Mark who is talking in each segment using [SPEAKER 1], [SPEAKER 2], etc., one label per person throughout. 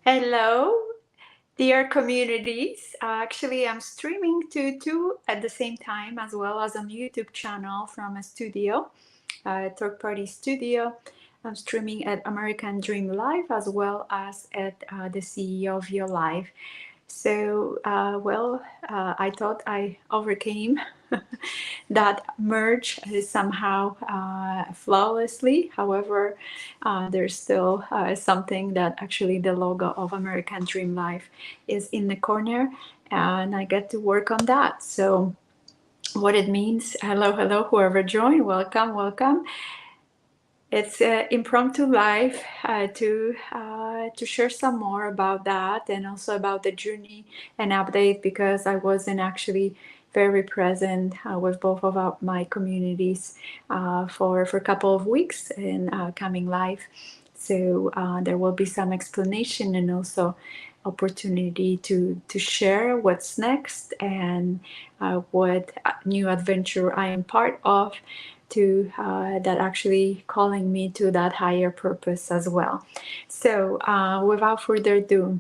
[SPEAKER 1] Hello, dear communities. Actually, I'm streaming to two at the same time, as well as on YouTube channel from a studio, a third-party studio. I'm streaming at American Dream Live as well as at the CEO of Your Life. So, I thought I overcame that merge somehow flawlessly. However, there's still something that actually the logo of American Dream Life is in the corner, and I get to work on that. So, what it means, hello, whoever joined, welcome. It's impromptu live to share some more about that and also about the journey and update because I wasn't actually very present with both of my communities for a couple of weeks in coming live. So there will be some explanation and also opportunity to share what's next and what new adventure I am part of to that actually calling me to that higher purpose as well. So without further ado,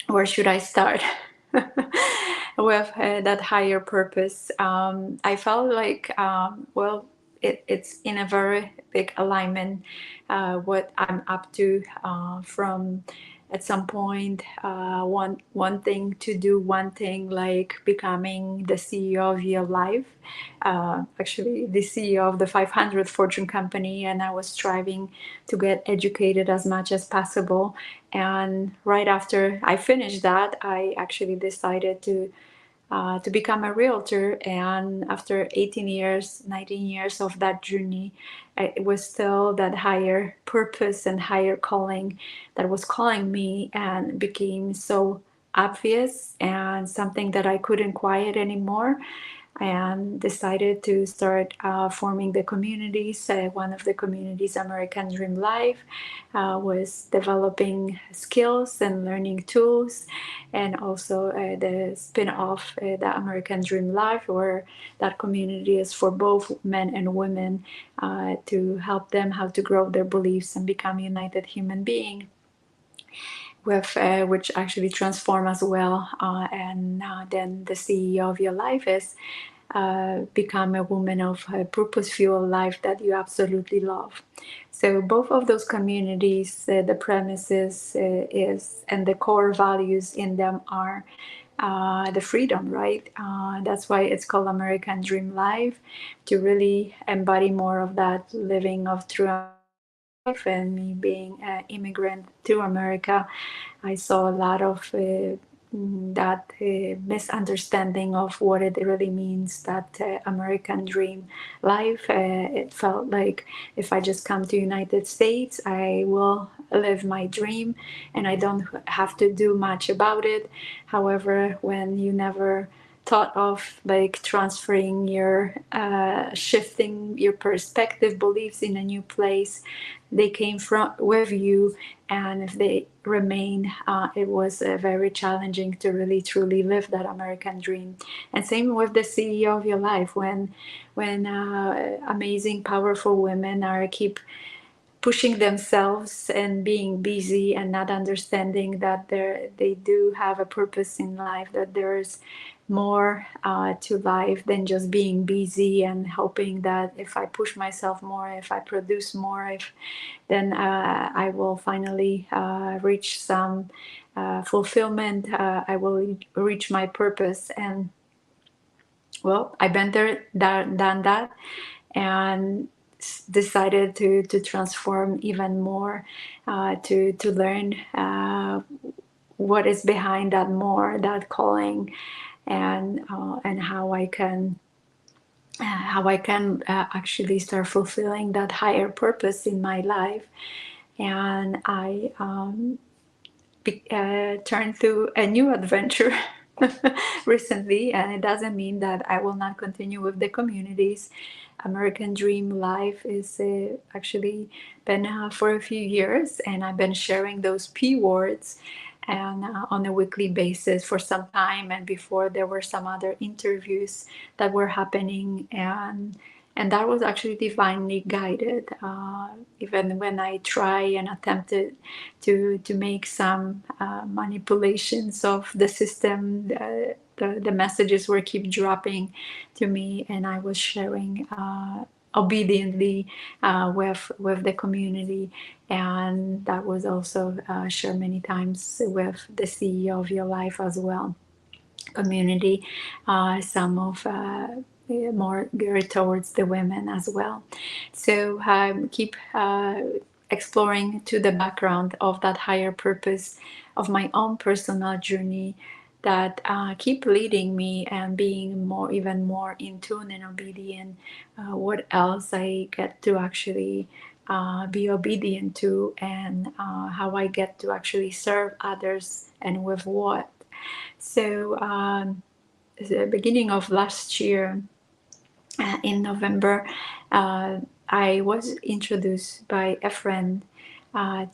[SPEAKER 1] where should I start? With that higher purpose, I felt like it's in a very big alignment what I'm up to from at some point one thing to do one thing like becoming the CEO of your life, actually the CEO of the 500 Fortune company, and I was striving to get educated as much as possible. And right after I finished that, I actually decided to become a realtor. And after 18 years, 19 years of that journey, it was still that higher purpose and higher calling that was calling me and became so obvious and something that I couldn't quiet anymore, and decided to start forming the communities. One of the communities, American Dream Life, was developing skills and learning tools, and also the spin-off, the American Dream Life, where that community is for both men and women to help them how to grow their beliefs and become united human being with which actually transform as well. And then the CEO of your life is become a woman of a purpose-fueled life that you absolutely love. So both of those communities, the premises is and the core values in them are the freedom, right? That's why it's called American Dream Life, to really embody more of that living of true life. And me being an immigrant to America, I saw a lot of that misunderstanding of what it really means, that American dream life. It felt like if I just come to United States, I will live my dream and I don't have to do much about it. However, when you never thought of like transferring your shifting your perspective beliefs in a new place, they came from with you, and if they remain, it was very challenging to really truly live that American dream. And same with the CEO of your life, when amazing powerful women are keep pushing themselves and being busy and not understanding that they do have a purpose in life, that there's more to life than just being busy, and hoping that if I push myself more, if I produce more, if then I will finally reach some fulfillment. I will reach my purpose. And well, I've been there, done that, and decided to transform even more, to learn what is behind that more, that calling, and how I can actually start fulfilling that higher purpose in my life. And I turned to a new adventure recently, and it doesn't mean that I will not continue with the communities. American Dream Life is actually been for a few years, and I've been sharing those P words and on a weekly basis for some time. And before, there were some other interviews that were happening, and And that was actually divinely guided. Even when I try and attempted to make some manipulations of the system, the messages were keep dropping to me, and I was sharing obediently with the community. And that was also shared many times with the CEO of Your Life as well. Community, some of more geared towards the women as well. So keep exploring to the background of that higher purpose of my own personal journey that keep leading me and being more, even more in tune and obedient. What else I get to actually be obedient to, and how I get to actually serve others, and with what. So, the beginning of last year, in November, I was introduced by a friend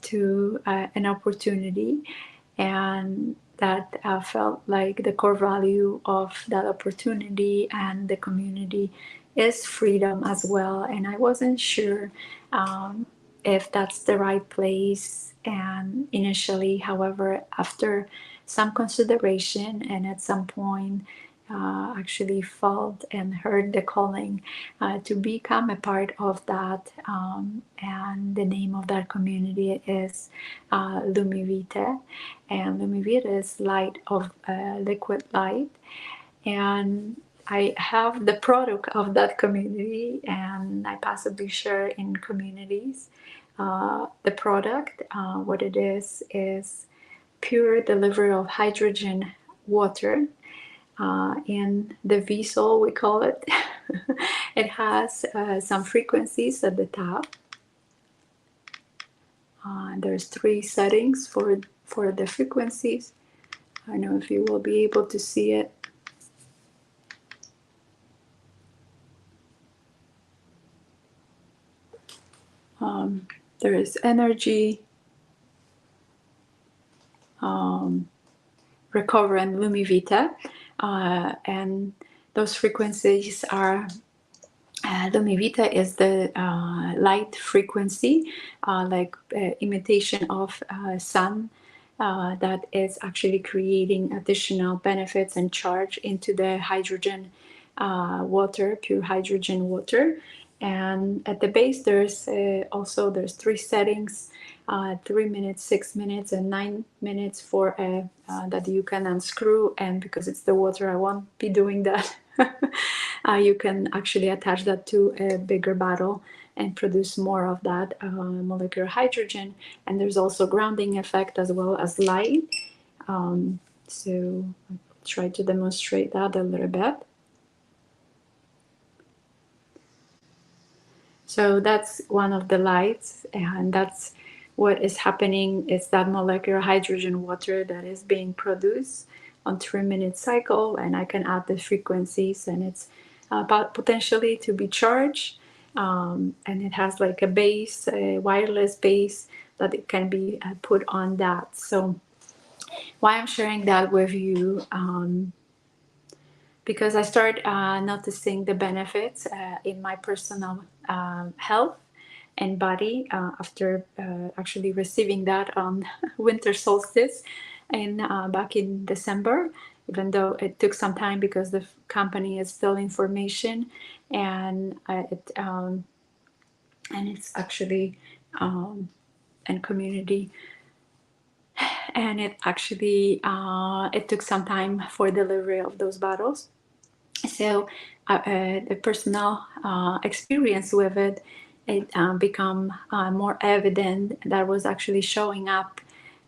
[SPEAKER 1] to an opportunity, and that felt like the core value of that opportunity and the community is freedom as well. And I wasn't sure if that's the right place. And initially, however, after some consideration and at some point, actually felt and heard the calling to become a part of that. And the name of that community is Lumivita. And Lumivita is light of liquid light. And I have the product of that community, and I possibly share in communities. The product, what it is pure delivery of hydrogen water in the vessel, we call it. It has some frequencies at the top. There's 3 settings for the frequencies. I don't know if you will be able to see it. There is energy, recover, and Lumivita. And those frequencies are Lumivita is the light frequency, like imitation of sun, that is actually creating additional benefits and charge into the hydrogen water, pure hydrogen water. And at the base, there's also there's 3 settings: 3 minutes, 6 minutes, and 9 minutes for that you can unscrew. And because it's the water, I won't be doing that. You can actually attach that to a bigger bottle and produce more of that molecular hydrogen. And there's also grounding effect as well as light. So I'll try to demonstrate that a little bit. So that's one of the lights, and that's what is happening is that molecular hydrogen water that is being produced on 3-minute cycle, and I can add the frequencies, and it's about potentially to be charged, and it has like a base, a wireless base that it can be put on that. So why I'm sharing that with you, because I start noticing the benefits in my personal health and body after actually receiving that on winter solstice and back in December, even though it took some time because the company is still in formation, and it's actually and community, and it actually it took some time for delivery of those bottles. So the personal experience with it become more evident. That was actually showing up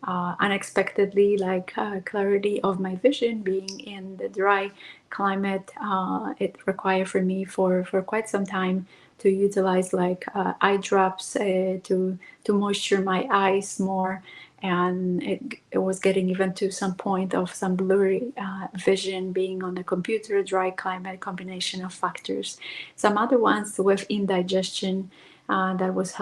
[SPEAKER 1] unexpectedly, like clarity of my vision. Being in the dry climate, it required for me for quite some time to utilize like eye drops to moisture my eyes more. And it was getting even to some point of some blurry vision, being on the computer, dry climate, combination of factors. Some other ones with indigestion that was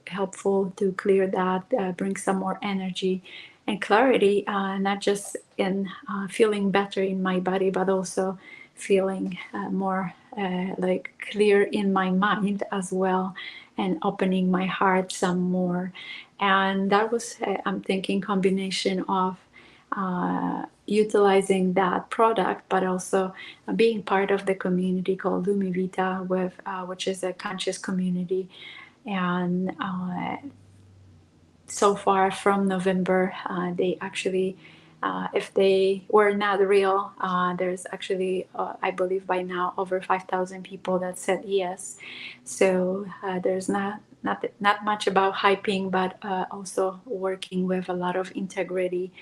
[SPEAKER 1] helpful to clear that, bring some more energy and clarity, not just in feeling better in my body, but also feeling more like clear in my mind as well, and opening my heart some more. And that was, I'm thinking, combination of utilizing that product, but also being part of the community called Lumivita, with which is a conscious community. And so far from November, they actually, if they were not real, there's actually, I believe by now, over 5,000 people that said yes. So there's not much about hyping, but also working with a lot of integrity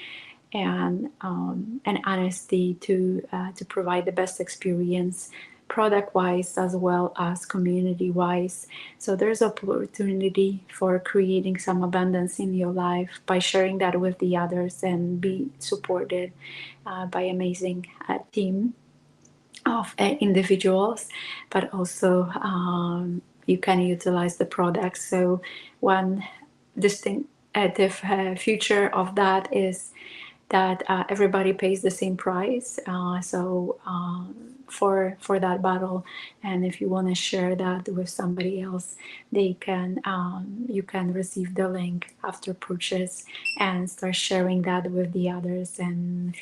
[SPEAKER 1] and honesty to provide the best experience, product wise as well as community wise. So there's opportunity for creating some abundance in your life by sharing that with the others and be supported by amazing team of individuals, but also you can utilize the products. So one distinctive feature of that is that everybody pays the same price. For that bottle, and if you want to share that with somebody else, they can you can receive the link after purchase and start sharing that with the others and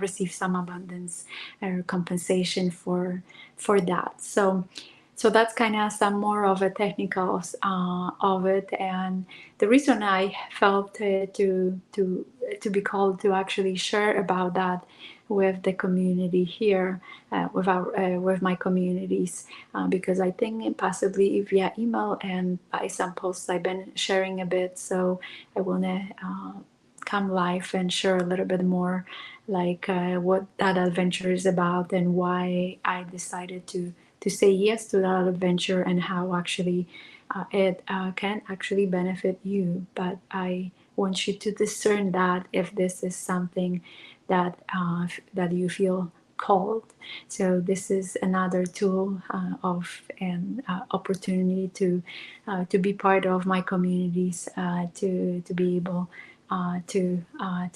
[SPEAKER 1] receive some abundance or compensation for that. So that's kind of some more of a technicals of it. And the reason I felt to be called to actually share about that with the community here, with my communities, because I think possibly via email and by some posts I've been sharing a bit. So I want to come live and share a little bit more, like what that adventure is about and why I decided to say yes to that adventure, and how actually it can actually benefit you. But I want you to discern that if this is something that you feel called. So this is another tool of an opportunity to be part of my communities, to be able to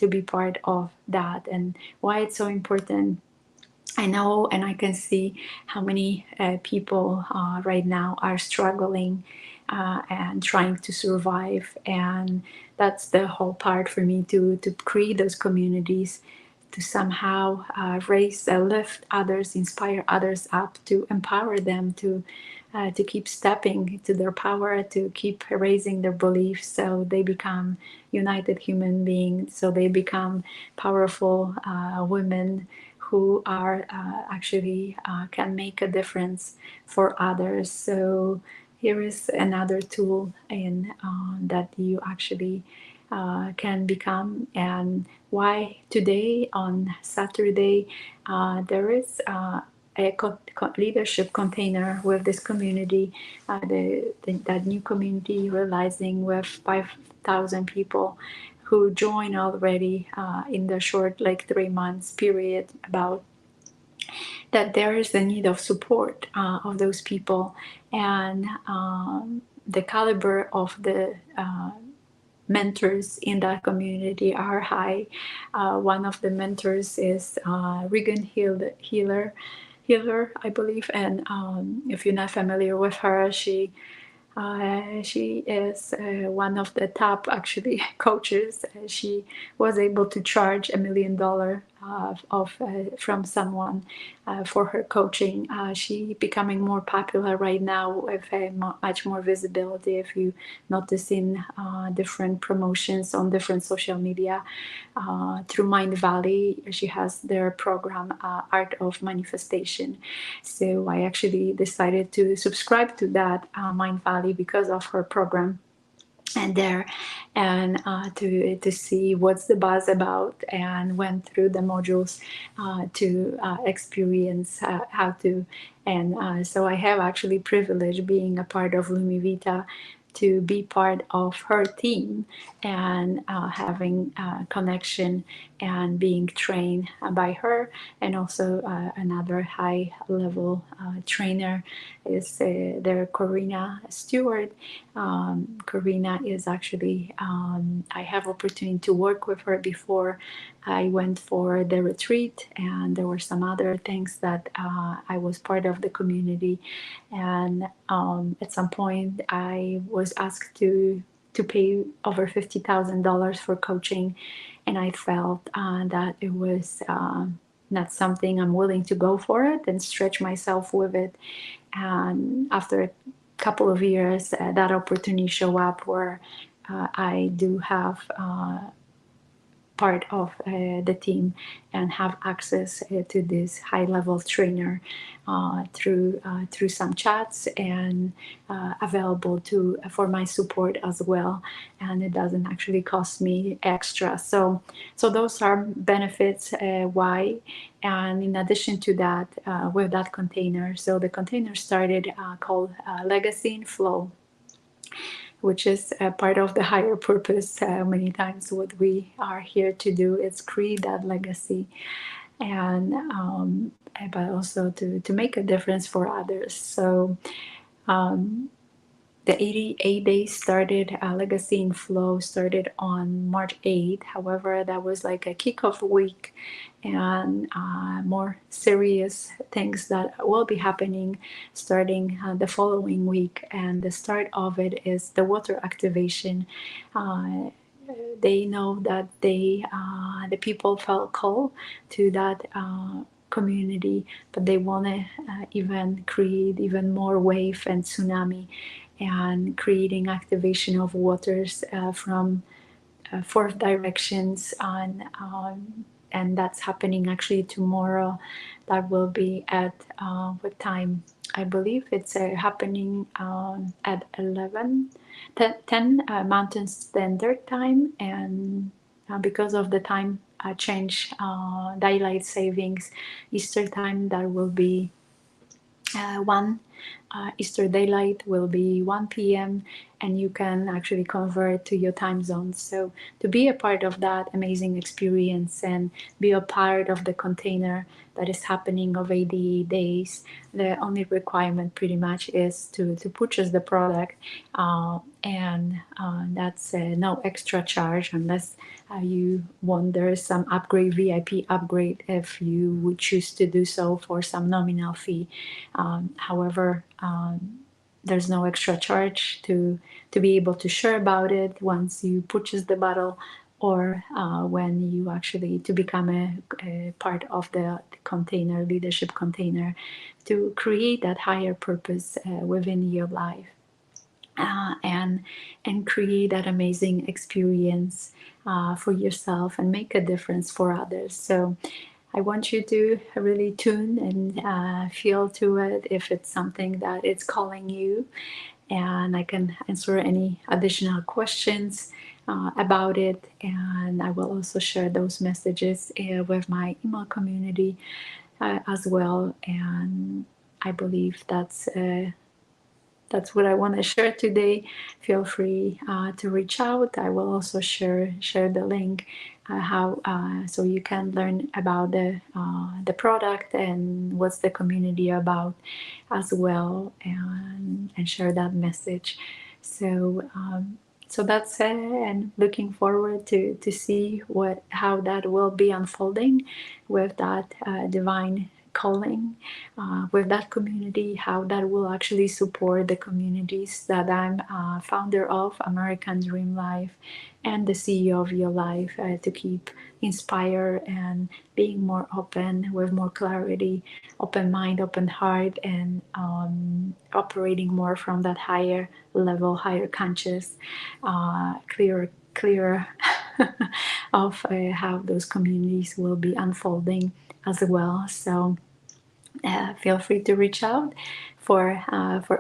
[SPEAKER 1] be part of that, and why it's so important. I know and I can see how many people right now are struggling and trying to survive. And that's the whole part for me to create those communities, to somehow lift others, inspire others up, to empower them to keep stepping to their power, to keep raising their beliefs so they become united human beings, so they become powerful women who are actually can make a difference for others. So here is another tool in that you actually can become. And why today on Saturday there is a leadership container with this community, that new community realizing with 5,000 people who join already in the short, like 3 months period, about that there is the need of support of those people. And the caliber of the mentors in that community are high. One of the mentors is Regan Healer, I believe. And if you're not familiar with her, she is one of the top actually coaches. She was able to charge $1 million from someone for her coaching. She becoming more popular right now with much more visibility. If you notice in different promotions on different social media, through Mind Valley, she has their program Art of Manifestation. So I actually decided to subscribe to that Mind Valley because of her program and there, and to see what's the buzz about, and went through the modules to experience how to. And so I have actually privilege being a part of Lumivita to be part of her team and having connection and being trained by her. And also another high level trainer is there, Corina Stewart. Corina is actually, I have opportunity to work with her before I went for the retreat, and there were some other things that I was part of the community. And at some point I was asked to pay over $50,000 for coaching, and I felt that it was not something I'm willing to go for it and stretch myself with it. And after a couple of years, that opportunity show up where I do have part of the team and have access to this high-level trainer through some chats, and available to for my support as well. And it doesn't actually cost me extra. So those are benefits why. And in addition to that, with that container, so the container started called Legacy in Flow, which is a part of the higher purpose. Many times what we are here to do is create that legacy, and but also to make a difference for others. So the 88 days started, Legacy in Flow started on March 8th. However, that was like a kickoff week, and more serious things that will be happening starting the following week. And the start of it is the water activation. They know that the people felt called to that community, but they want to even create even more wave and tsunami, and creating activation of waters from four directions on, and that's happening actually tomorrow. That will be at what time? I believe it's happening at 10 Mountain Standard Time, and because of the time change, daylight savings, Easter time, that will be 1 Easter daylight will be 1 p.m. and you can actually convert to your time zone. So to be a part of that amazing experience and be a part of the container that is happening of 80 days, the only requirement pretty much is to purchase the product, and that's no extra charge unless you want there is some upgrade, VIP upgrade, if you would choose to do so for some nominal fee. However, there's no extra charge to be able to share about it once you purchase the bottle, or when you actually to become a part of the container, leadership container, to create that higher purpose within your life, and create that amazing experience for yourself and make a difference for others. So I want you to really tune and feel to it if it's something that it's calling you, and I can answer any additional questions about it. And I will also share those messages with my email community as well. And I believe that's what I want to share today. Feel free to reach out. I will also share the link how so you can learn about the product and what's the community about as well, and share that message. So so that's it, and looking forward to see how that will be unfolding with that divine calling, with that community, how that will actually support the communities that I'm founder of, American Dream Life, and the CEO of Your Life, to keep inspired and being more open, with more clarity, open mind, open heart, and operating more from that higher level, higher conscious, clearer of how those communities will be unfolding as well. So feel free to reach out for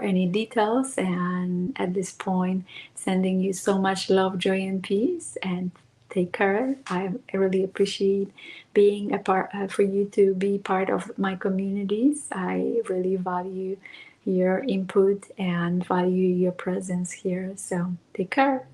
[SPEAKER 1] any details. And at this point, sending you so much love, joy, and peace. And take care. I really appreciate being a part for you to be part of my communities. I really value your input and value your presence here. So take care.